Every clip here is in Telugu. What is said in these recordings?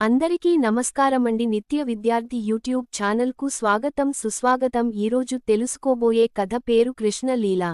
అందరికీ నమస్కారమండి. నిత్య విద్యార్థి యూట్యూబ్ ఛానల్కు స్వాగతం సుస్వాగతం. ఈరోజు తెలుసుకోబోయే కథ పేరు కృష్ణలీల.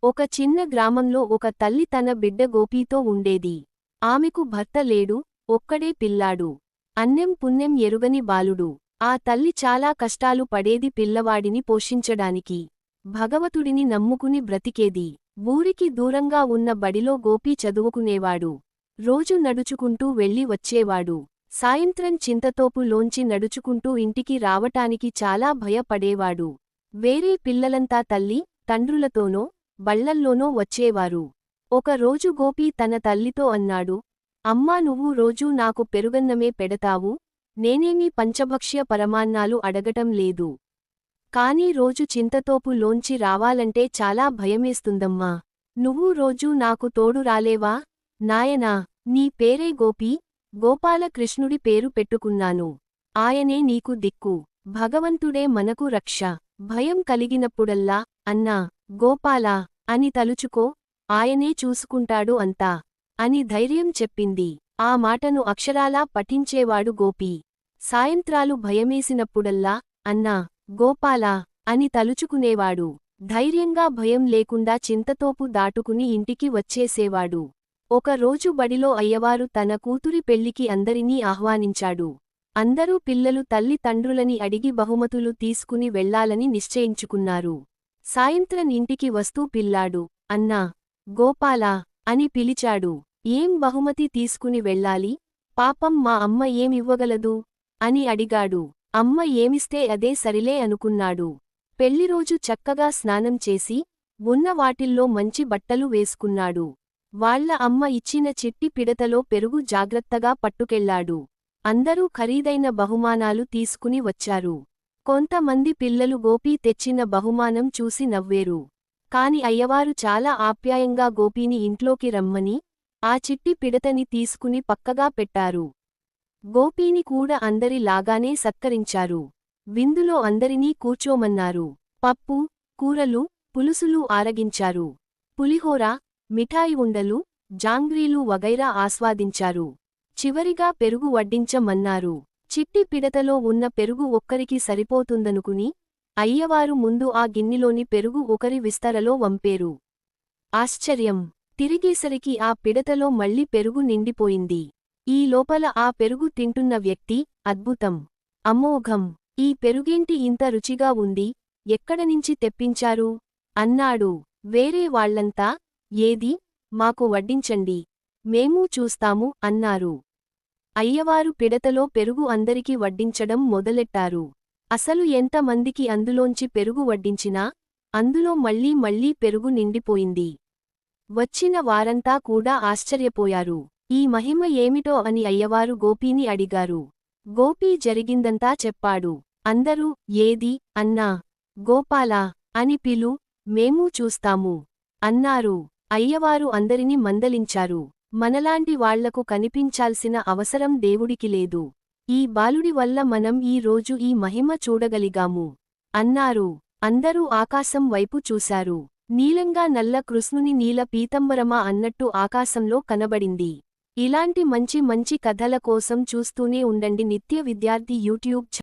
ఒక చిన్న గ్రామంలో ఒక తల్లి తన బిడ్డ గోపీతో ఉండేది. ఆమెకు భర్త లేడు, ఒక్కడే పిల్లాడు. అన్నెం పుణ్యం ఎరుగని బాలుడు. ఆ తల్లి చాలా కష్టాలు పడేది పిల్లవాడిని పోషించడానికి. భగవతుడిని నమ్ముకుని బ్రతికేది. ఊరికి దూరంగా ఉన్న బడిలో గోపీ చదువుకునేవాడు. రోజు నడుచుకుంటూ వెళ్ళి వచ్చేవాడు. సాయంత్రం చింతతోపు లోంచి నడుచుకుంటూ ఇంటికి రావటానికి చాలా భయపడేవాడు. వేరే పిల్లలంతా తల్లి, తండ్రులతోనో, బళ్లల్లోనో వచ్చేవారు. ఒకరోజు గోపీ తన తల్లితో అన్నాడు, అమ్మా, నువ్వు రోజూ నాకు పెరుగన్నమే పెడతావు, నేనేమీ పంచభక్ష్య పరమాన్నాలు అడగటం లేదు. కానీ రోజు చింతతోపు లోంచి రావాలంటే చాలా భయమేస్తుందమ్మా. నువ్వు రోజూ నాకు తోడు రాలేవా? నాయనా, నీ పేరే గోపీ, గోపాలకృష్ణుడి పేరు పెట్టుకున్నాను. ఆయనే నీకు దిక్కు. భగవంతుడే మనకు రక్ష. భయం కలిగినప్పుడల్లా, అన్నా, గోపాలా అని తలుచుకో, ఆయనే చూసుకుంటాడు అంతా అని ధైర్యం చెప్పింది. ఆ మాటను అక్షరాలా పఠించేవాడు గోపీ. సాయంత్రాలు భయమేసినప్పుడల్లా, అన్నా, గోపాలా అని తలుచుకునేవాడు. ధైర్యంగా భయం లేకుండా చింతతోపు దాటుకుని ఇంటికి వచ్చేసేవాడు. ఒకరోజు బడిలో అయ్యవారు తన కూతురి పెళ్లికి అందరినీ ఆహ్వానించాడు. అందరూ పిల్లలు తల్లి తండ్రులని అడిగి బహుమతులు తీసుకుని వెళ్లాలని నిశ్చయించుకున్నారు. సాయంత్రం ఇంటికి వస్తూ పిల్లాడు, అన్నా, గోపాలా అని పిలిచాడు. ఏం బహుమతి తీసుకుని వెళ్ళాలి? పాపం మా అమ్మ ఏమివ్వగలదు అని అడిగాడు. అమ్మ ఏమిస్తే అదే సరిలే అనుకున్నాడు. పెళ్లిరోజు చక్కగా స్నానం చేసి, ఉన్న వాటిల్లో మంచి బట్టలు వేసుకున్నాడు. వాళ్ళ అమ్మ ఇచ్చిన చిట్టి పిడతలో పెరుగు జాగ్రత్తగా పట్టుకెళ్లాడు. అందరూ ఖరీదైన బహుమానాలు తీసుకుని వచ్చారు. కొంతమంది పిల్లలు గోపీ తెచ్చిన బహుమానం చూసి నవ్వేరు. కాని అయ్యవారు చాలా ఆప్యాయంగా గోపీని ఇంట్లోకి రమ్మని, ఆ చిట్టి పిడతని తీసుకుని పక్కగా పెట్టారు. గోపీని కూడా అందరి లాగానే సత్కరించారు. విందులో అందరినీ కూర్చోమన్నారు. పప్పు, కూరలు, పులుసులు ఆరగించారు. పులిహోర, మిఠాయి ఉండలు, జాంగ్రీలు వగైరా ఆస్వాదించారు. చివరిగా పెరుగు వడ్డించమన్నారు. చిట్టి పిడతలో ఉన్న పెరుగు ఒక్కరికి సరిపోతుందనుకుని, అయ్యవారు ముందు ఆ గిన్నెలోని పెరుగు ఒకరి విస్తరలో వంపేరు. ఆశ్చర్యం! తిరిగేసరికి ఆ పిడతలో మళ్ళీ పెరుగు నిండిపోయింది. ఈ లోపల ఆ పెరుగు తింటున్న వ్యక్తి, అద్భుతం! అమోఘం! ఈ పెరుగేంటి ఇంత రుచిగా ఉంది, ఎక్కడనించి తెప్పించారు? అన్నాడు. వేరే వాళ్లంతా, ఏది, మాకు వడ్డించండి, మేమూ చూస్తాము అన్నారు. అయ్యవారు పిడతలో పెరుగు అందరికి వడ్డించడం మొదలెట్టారు. అసలు ఎంతమందికి అందులోంచి పెరుగు వడ్డించినా, అందులో మళ్ళీ మళ్ళీ పెరుగు నిండిపోయింది. వచ్చిన వారంతా కూడా ఆశ్చర్యపోయారు. ఈ మహిమ ఏమిటో అని అయ్యవారు గోపీని అడిగారు. గోపీ జరిగిందంతా చెప్పాడు. అందరూ, ఏది, అన్నా, గోపాలా అని పిలు, మేమూ చూస్తాము అన్నారు. అయ్యవారు అందరిని మందలించారు. మనలాంటి వాళ్లకు కనిపించాల్సిన అవసరం దేవుడికి లేదు. ఈ బాలుడి వల్ల మనం ఈ రోజు ఈ మహిమ చూడగలిగాము అన్నారు. అందరూ ఆకాశం వైపు చూశారు. నీలంగా నల్ల కృష్ణుని నీల పీతంబరమా అన్నట్టు ఆకాశంలో కనబడింది. ఇలాంటి మంచి మంచి కథల కోసం చూస్తూనే ఉండండి నిత్య విద్యార్థి యూట్యూబ్ ఛానల్.